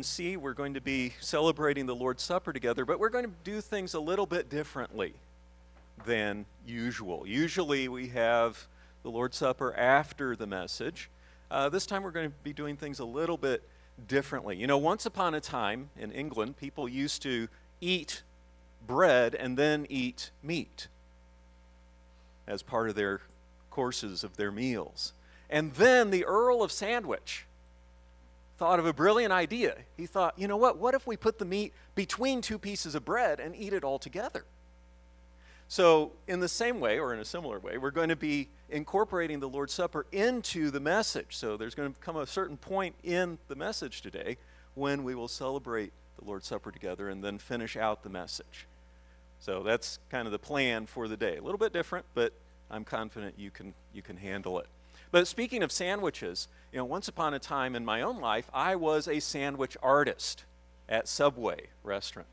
See, we're going to be celebrating the Lord's Supper together, but we're going to do things a little bit differently than usual. Usually we have the Lord's Supper after the message. This time we're going to be doing things a little bit differently. You know, once upon a time in England, people used to eat bread and then eat meat as part of their courses of their meals. And then the Earl of Sandwich thought of a brilliant idea. He thought, you know what if we put the meat between two pieces of bread and eat it all together? So in the same way, or in a similar way, we're going to be incorporating the Lord's Supper into the message. So there's going to come a certain point in the message today when we will celebrate the Lord's Supper together and then finish out the message. So that's kind of the plan for the day. A little bit different, but I'm confident you can handle it. But speaking of sandwiches, you know, once upon a time in my own life, I was a sandwich artist at Subway restaurant.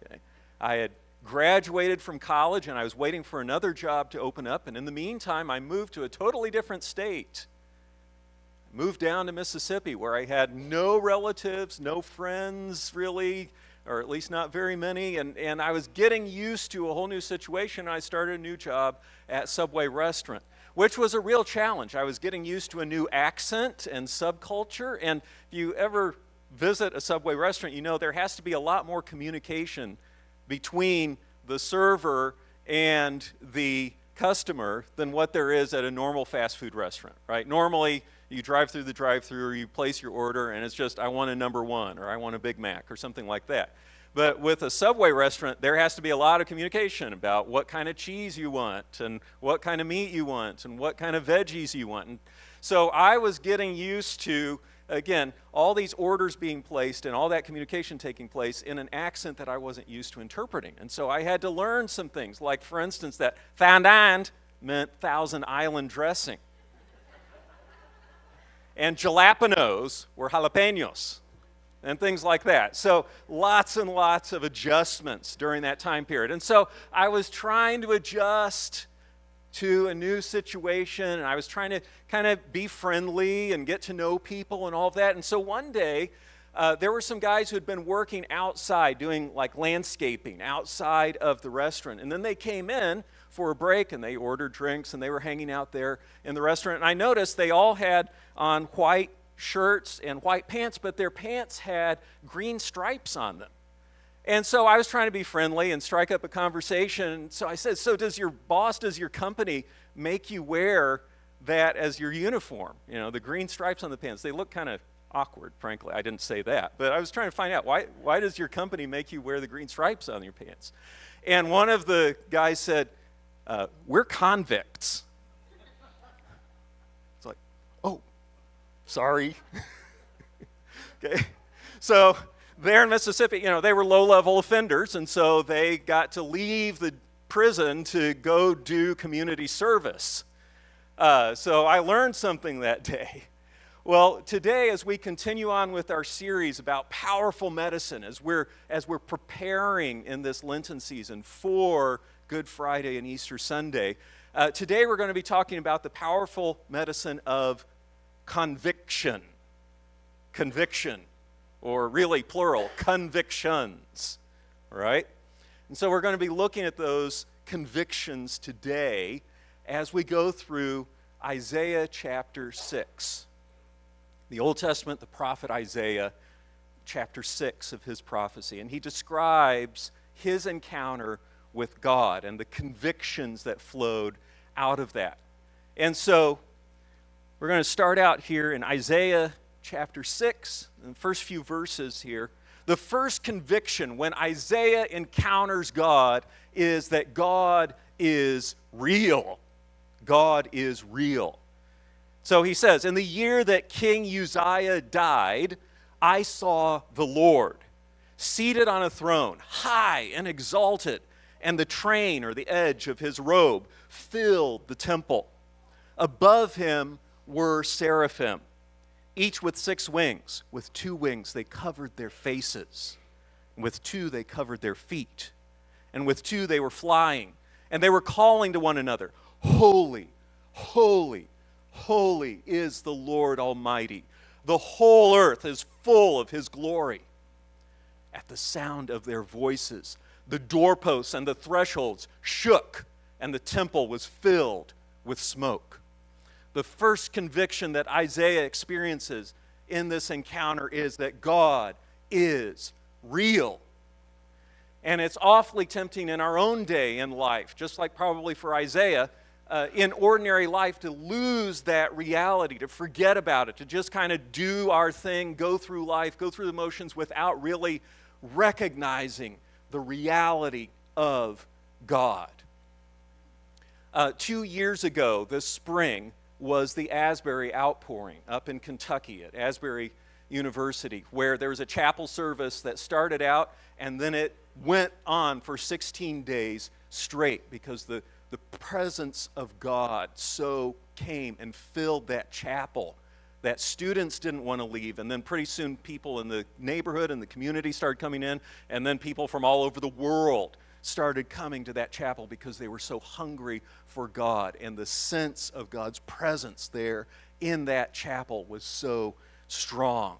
Okay? I had graduated from college and I was waiting for another job to open up, and in the meantime, I moved to a totally different state. I moved down to Mississippi, where I had no relatives, no friends really, or at least not very many, and I was getting used to a whole new situation. I started a new job at Subway restaurant, which was a real challenge. I was getting used to a new accent and subculture, and if you ever visit a Subway restaurant, you know there has to be a lot more communication between the server and the customer than what there is at a normal fast food restaurant, right? Normally, you drive through the drive-thru or you place your order and it's just, I want a number one, or I want a Big Mac, or something like that. But with a Subway restaurant, there has to be a lot of communication about what kind of cheese you want, and what kind of meat you want, and what kind of veggies you want. And so I was getting used to, again, all these orders being placed and all that communication taking place in an accent that I wasn't used to interpreting. And so I had to learn some things, like, for instance, that fondant meant Thousand Island dressing. And jalapenos were jalapenos, and things like that. So lots and lots of adjustments during that time period. And so I was trying to adjust to a new situation, and I was trying to kind of be friendly and get to know people and all of that. And so one day, there were some guys who had been working outside, doing like landscaping outside of the restaurant. And then they came in for a break, and they ordered drinks, and they were hanging out there in the restaurant. And I noticed they all had on white shirts and white pants, but their pants had green stripes on them. And so I was trying to be friendly and strike up a conversation. So I said, so does your boss, does your company make you wear that as your uniform? You know, the green stripes on the pants. They look kind of awkward, frankly. I didn't say that. But I was trying to find out, why does your company make you wear the green stripes on your pants? And one of the guys said, we're convicts. It's like, oh, sorry. Okay, so there in Mississippi, you know, they were low-level offenders, and so they got to leave the prison to go do community service. So I learned something that day. Well, today, as we continue on with our series about powerful medicine, as we're preparing in this Lenten season for Good Friday and Easter Sunday, today we're going to be talking about the powerful medicine of conviction. Conviction, or really plural, convictions, right? And so we're going to be looking at those convictions today as we go through Isaiah chapter 6. The Old Testament, the prophet Isaiah, chapter 6 of his prophecy. And he describes his encounter with God and the convictions that flowed out of that. And so we're going to start out here in Isaiah chapter 6, in the first few verses here. The first conviction when Isaiah encounters God is that God is real. God is real. So he says, in the year that King Uzziah died, I saw the Lord seated on a throne, high and exalted, and the train, or the edge of his robe, filled the temple. Above him were seraphim, each with 6 wings. With 2 wings they covered their faces, and with 2 they covered their feet, and with 2 they were flying, and they were calling to one another, Holy, holy, holy is the Lord Almighty. The whole earth is full of his glory. at the sound of their voices. The doorposts and the thresholds shook, and the temple was filled with smoke. The first conviction that Isaiah experiences in this encounter is that God is real. And it's awfully tempting in our own day in life, just like probably for Isaiah, in ordinary life to lose that reality, to forget about it, to just kind of do our thing, go through life, go through the motions without really recognizing the reality of God. 2 years ago, this spring, was the Asbury Outpouring up in Kentucky at Asbury University, where there was a chapel service that started out and then it went on for 16 days straight because the presence of God so came and filled that chapel that students didn't want to leave. And then pretty soon people in the neighborhood and the community started coming in, and then people from all over the world started coming to that chapel because they were so hungry for God, and the sense of God's presence there in that chapel was so strong.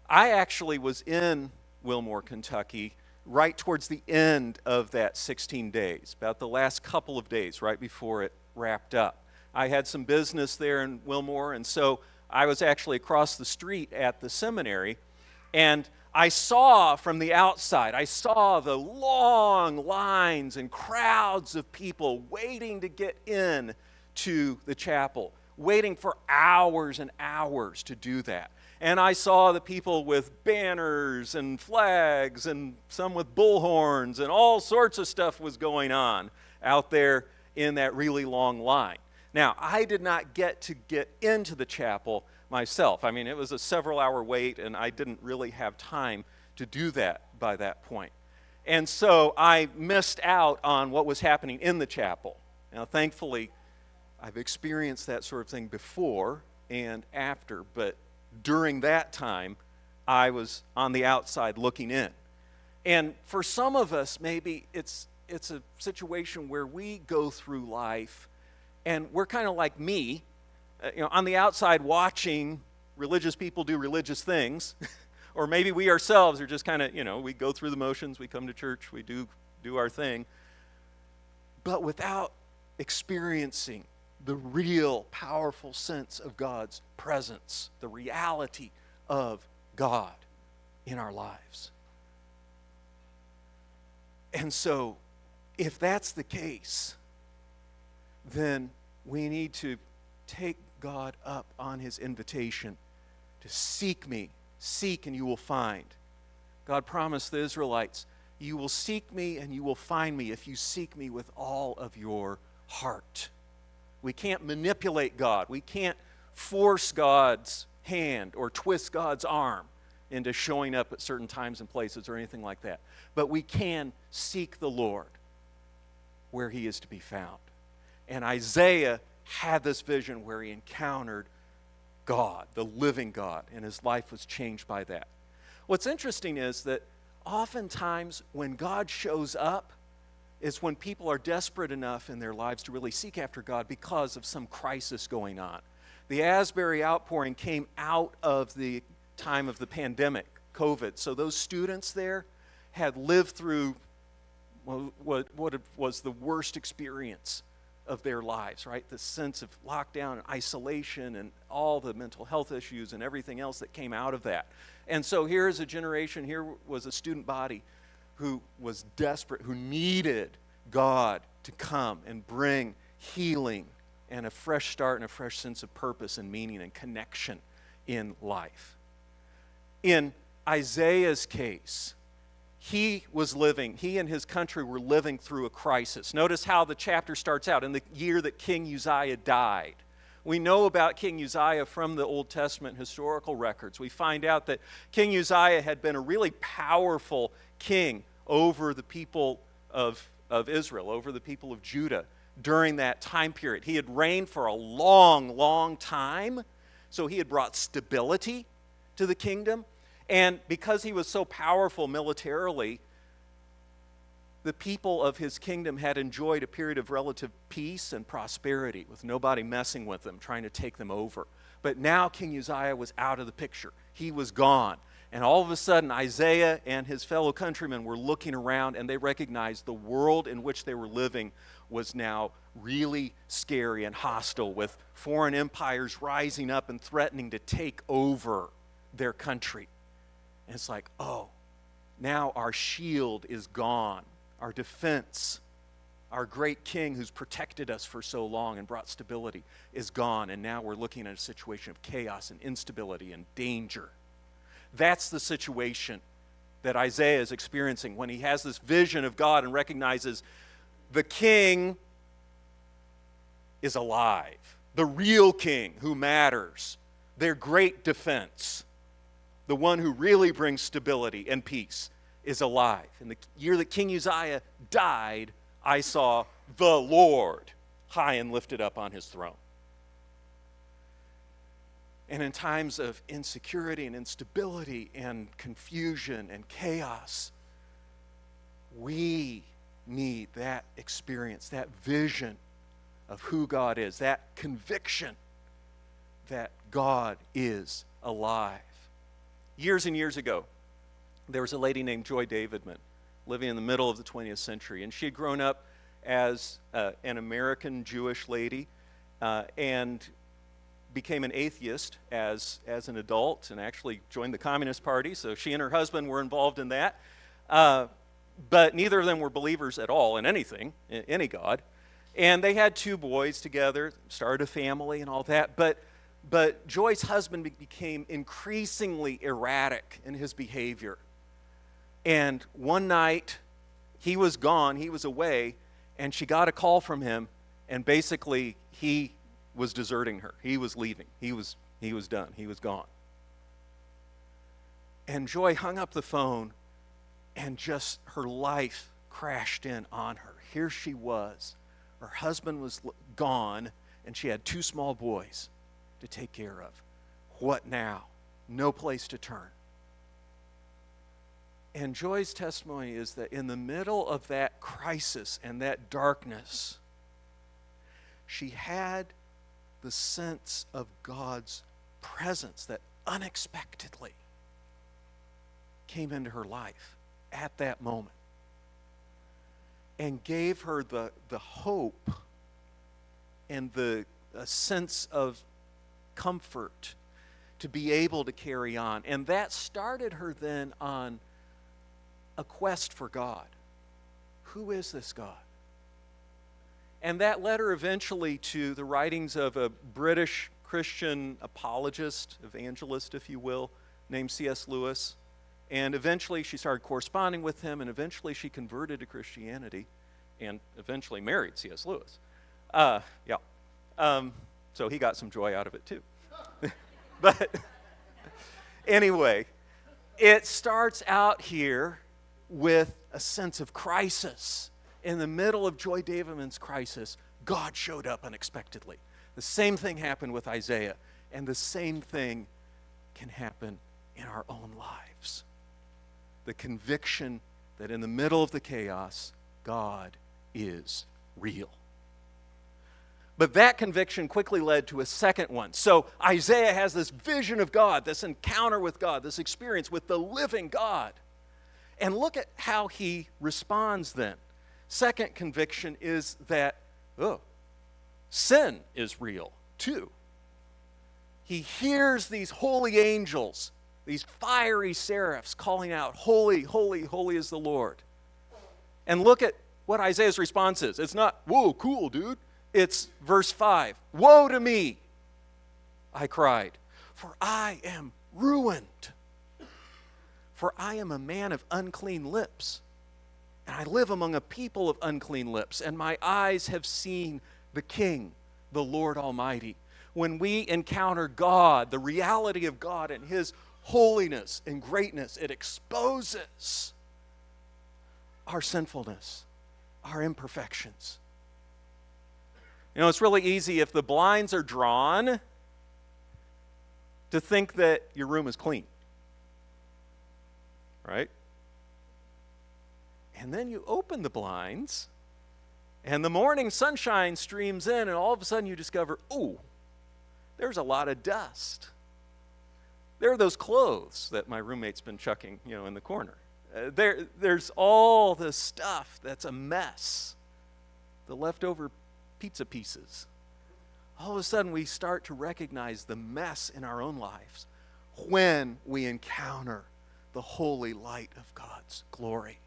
I actually was in Wilmore, Kentucky, right towards the end of that 16 days, about the last couple of days, right before it wrapped up. I had some business there in Wilmore, and so I was actually across the street at the seminary, and I saw from the outside, I saw the long lines and crowds of people waiting to get in to the chapel, waiting for hours and hours to do that. And I saw the people with banners and flags and some with bullhorns, and all sorts of stuff was going on out there in that really long line. Now, I did not get to get into the chapel myself. I mean, it was a several-hour wait, and I didn't really have time to do that by that point. And so I missed out on what was happening in the chapel. Now, thankfully, I've experienced that sort of thing before and after, but during that time, I was on the outside looking in. And for some of us, maybe it's a situation where we go through life and we're kind of like me, on the outside watching religious people do religious things, or maybe we ourselves are just kind of, we go through the motions, we come to church, we do our thing, but without experiencing the real powerful sense of God's presence, the reality of God in our lives. And so, if that's the case, then we need to take God up on his invitation to seek me. Seek and you will find. God promised the Israelites, you will seek me and you will find me if you seek me with all of your heart. We can't manipulate God. We can't force God's hand or twist God's arm into showing up at certain times and places or anything like that. But we can seek the Lord where he is to be found. And Isaiah had this vision where he encountered God, the living God, and his life was changed by that. What's interesting is that oftentimes when God shows up is when people are desperate enough in their lives to really seek after God because of some crisis going on. The Asbury Outpouring came out of the time of the pandemic, COVID. So those students there had lived through what was the worst experience of their lives, right? The sense of lockdown and isolation and all the mental health issues and everything else that came out of that. And so here's a generation, here was a student body who was desperate, who needed God to come and bring healing and a fresh start and a fresh sense of purpose and meaning and connection in life. In Isaiah's case, he and his country were living through a crisis. Notice how the chapter starts out, in the year that King Uzziah died. We know about King Uzziah from the Old Testament historical records. We find out that King Uzziah had been a really powerful king over the people of Israel, over the people of Judah during that time period. He had reigned for a long, long time, so he had brought stability to the kingdom. And because he was so powerful militarily, the people of his kingdom had enjoyed a period of relative peace and prosperity with nobody messing with them, trying to take them over. But now King Uzziah was out of the picture. He was gone. And all of a sudden, Isaiah and his fellow countrymen were looking around, and they recognized the world in which they were living was now really scary and hostile, with foreign empires rising up and threatening to take over their country. And it's like, oh, now our shield is gone. Our defense, our great king who's protected us for so long and brought stability is gone. And now we're looking at a situation of chaos and instability and danger. That's the situation that Isaiah is experiencing when he has this vision of God and recognizes the king is alive. The real king who matters. Their great defense. The one who really brings stability and peace is alive. In the year that King Uzziah died, I saw the Lord high and lifted up on his throne. And in times of insecurity and instability and confusion and chaos, we need that experience, that vision of who God is, that conviction that God is alive. Years and years ago, there was a lady named Joy Davidman living in the middle of the 20th century, and she had grown up as an American Jewish lady and became an atheist as an adult and actually joined the Communist Party, so she and her husband were involved in that. But neither of them were believers at all in anything, in any God. And they had 2 boys together, started a family and all that. But Joy's husband became increasingly erratic in his behavior. And one night, he was gone, he was away, and she got a call from him, and basically he was deserting her. He was leaving. He was done. He was gone. And Joy hung up the phone, and just her life crashed in on her. Here she was. Her husband was gone, and she had 2 small boys to take care of. What now? No place to turn. And Joy's testimony is that in the middle of that crisis and that darkness, she had the sense of God's presence that unexpectedly came into her life at that moment and gave her the hope and a sense of comfort to be able to carry on. And that started her then on a quest for God. Who is this God? And that led her eventually to the writings of a British Christian apologist, evangelist, if you will, named C.S. Lewis. And eventually she started corresponding with him, and eventually she converted to Christianity and eventually married C.S. Lewis. So he got some joy out of it too. But anyway, it starts out here with a sense of crisis. In the middle of Joy Davidman's crisis, God showed up unexpectedly. The same thing happened with Isaiah, and the same thing can happen in our own lives. The conviction that in the middle of the chaos, God is real. But that conviction quickly led to a second one. So Isaiah has this vision of God, this encounter with God, this experience with the living God. And look at how he responds then. Second conviction is that, sin is real too. He hears these holy angels, these fiery seraphs calling out, "Holy, holy, holy is the Lord." And look at what Isaiah's response is. It's not, "Whoa, cool, dude." It's verse 5. "Woe to me," I cried, "for I am ruined. For I am a man of unclean lips, and I live among a people of unclean lips, and my eyes have seen the King, the Lord Almighty." When we encounter God, the reality of God and His holiness and greatness, it exposes our sinfulness, our imperfections. You know, it's really easy if the blinds are drawn to think that your room is clean. Right? And then you open the blinds, and the morning sunshine streams in, and all of a sudden you discover, there's a lot of dust. There are those clothes that my roommate's been chucking, in the corner. There's all this stuff that's a mess. The leftover pizza pieces. All of a sudden, we start to recognize the mess in our own lives when we encounter the holy light of God's glory.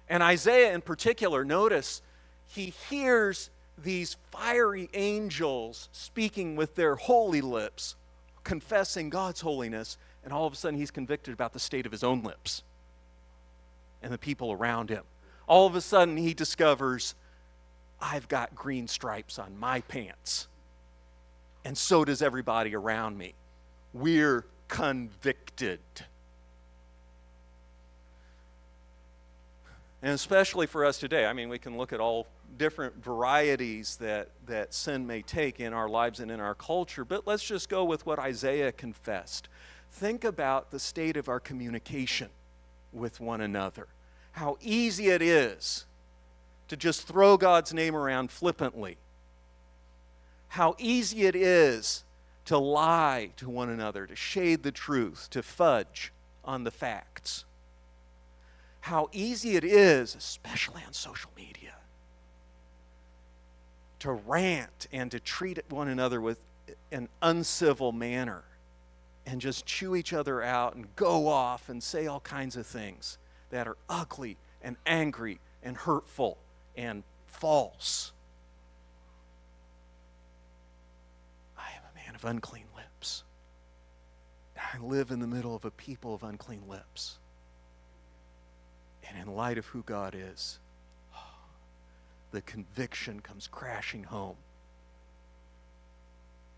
And Isaiah in particular, notice, he hears these fiery angels speaking with their holy lips, confessing God's holiness, and all of a sudden he's convicted about the state of his own lips and the people around him. All of a sudden he discovers, I've got green stripes on my pants, and so does everybody around me. We're convicted. And especially for us today, we can look at all different varieties that sin may take in our lives and in our culture, but let's just go with what Isaiah confessed. Think about the state of our communication with one another. How easy it is to just throw God's name around flippantly. How easy it is to lie to one another, to shade the truth, to fudge on the facts. How easy it is, especially on social media, to rant and to treat one another with an uncivil manner and just chew each other out and go off and say all kinds of things that are ugly and angry and hurtful and false. I am a man of unclean lips. I live in the middle of a people of unclean lips. And in light of who God is, the conviction comes crashing home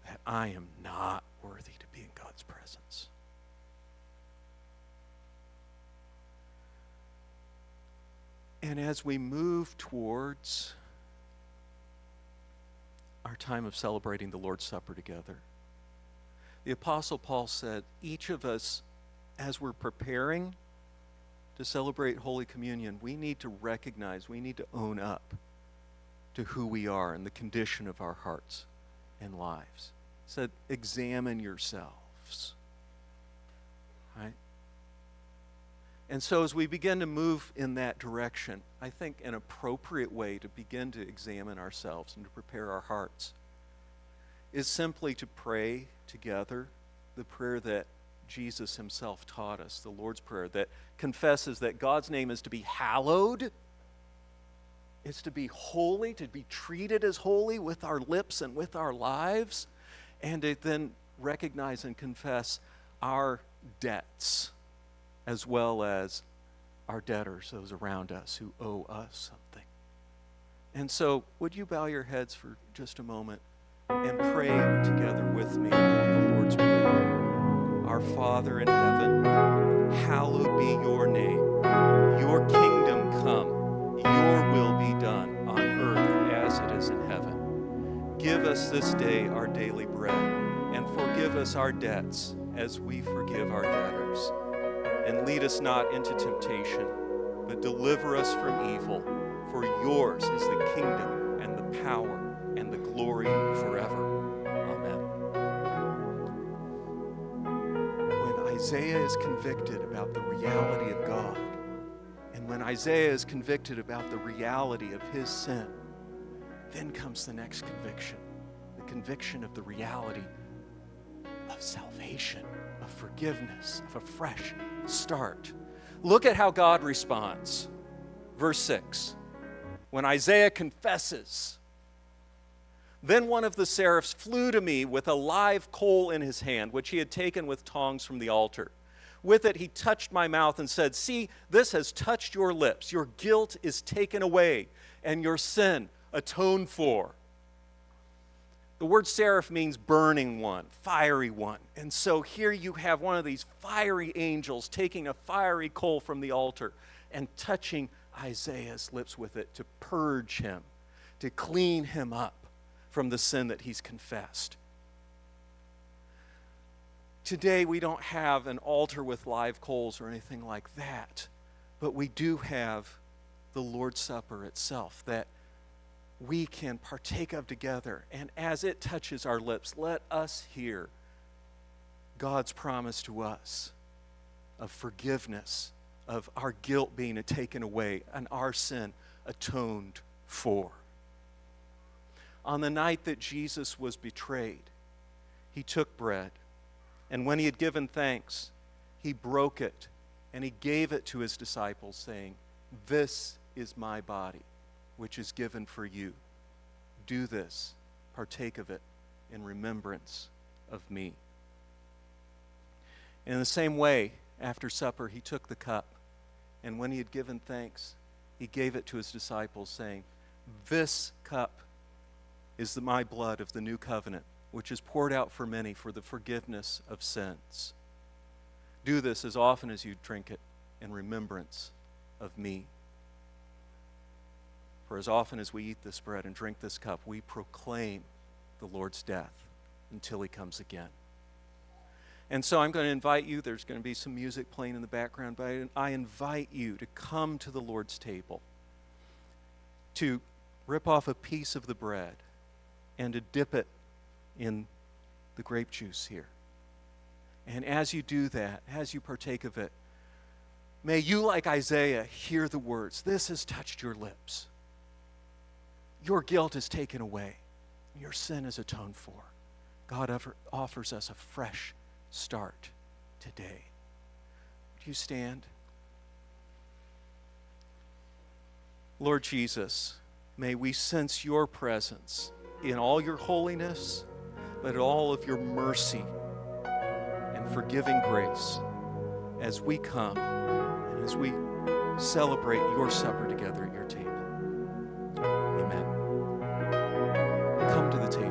that I am not worthy to be in God's presence. And as we move towards our time of celebrating the Lord's Supper together, the Apostle Paul said, each of us, as we're preparing to celebrate Holy Communion, we need to recognize, we need to own up to who we are and the condition of our hearts and lives. He said, examine yourselves. Right? And so as we begin to move in that direction, I think an appropriate way to begin to examine ourselves and to prepare our hearts is simply to pray together the prayer that Jesus himself taught us, the Lord's Prayer, that confesses that God's name is to be hallowed. It's to be holy, to be treated as holy with our lips and with our lives, and to then recognize and confess our debts as well as our debtors, those around us who owe us something. And so, would you bow your heads for just a moment and pray together with me the Lord's Prayer? Our Father in heaven, hallowed be your name. Your kingdom come. Your will be done on earth as it is in heaven. Give us this day our daily bread, and forgive us our debts as we forgive our debtors. And lead us not into temptation, but deliver us from evil. For yours is the kingdom and the power and the glory forever. Isaiah is convicted about the reality of God, and when Isaiah is convicted about the reality of his sin, then comes the next conviction, the conviction of the reality of salvation, of forgiveness, of a fresh start. Look at how God responds. Verse 6, when Isaiah confesses, then one of the seraphs flew to me with a live coal in his hand, which he had taken with tongs from the altar. With it he touched my mouth and said, see, this has touched your lips. Your guilt is taken away, and your sin atoned for. The word seraph means burning one, fiery one. And so here you have one of these fiery angels taking a fiery coal from the altar and touching Isaiah's lips with it to purge him, to clean him up from the sin that he's confessed. Today we don't have an altar with live coals or anything like that, but we do have the Lord's Supper itself that we can partake of together. And as it touches our lips, let us here God's promise to us of forgiveness, of our guilt being taken away and our sin atoned for. On the night that Jesus was betrayed, he took bread, and when he had given thanks, he broke it, and he gave it to his disciples, saying, "This is my body, which is given for you. Do this, partake of it, in remembrance of me." In the same way, after supper, he took the cup, and when he had given thanks, he gave it to his disciples, saying, "This cup is my blood of the new covenant, which is poured out for many for the forgiveness of sins. Do this as often as you drink it in remembrance of me." For as often as we eat this bread and drink this cup, we proclaim the Lord's death until he comes again. And so I'm going to invite you, there's going to be some music playing in the background, but I invite you to come to the Lord's table, to rip off a piece of the bread and to dip it in the grape juice here. And as you do that, as you partake of it, may you, like Isaiah, hear the words, "This has touched your lips. Your guilt is taken away. Your sin is atoned for." God offers us a fresh start today. Would you stand? Lord Jesus, may we sense your presence in all your holiness, but in all of your mercy and forgiving grace as we come and as we celebrate your supper together at your table. Amen. Come to the table.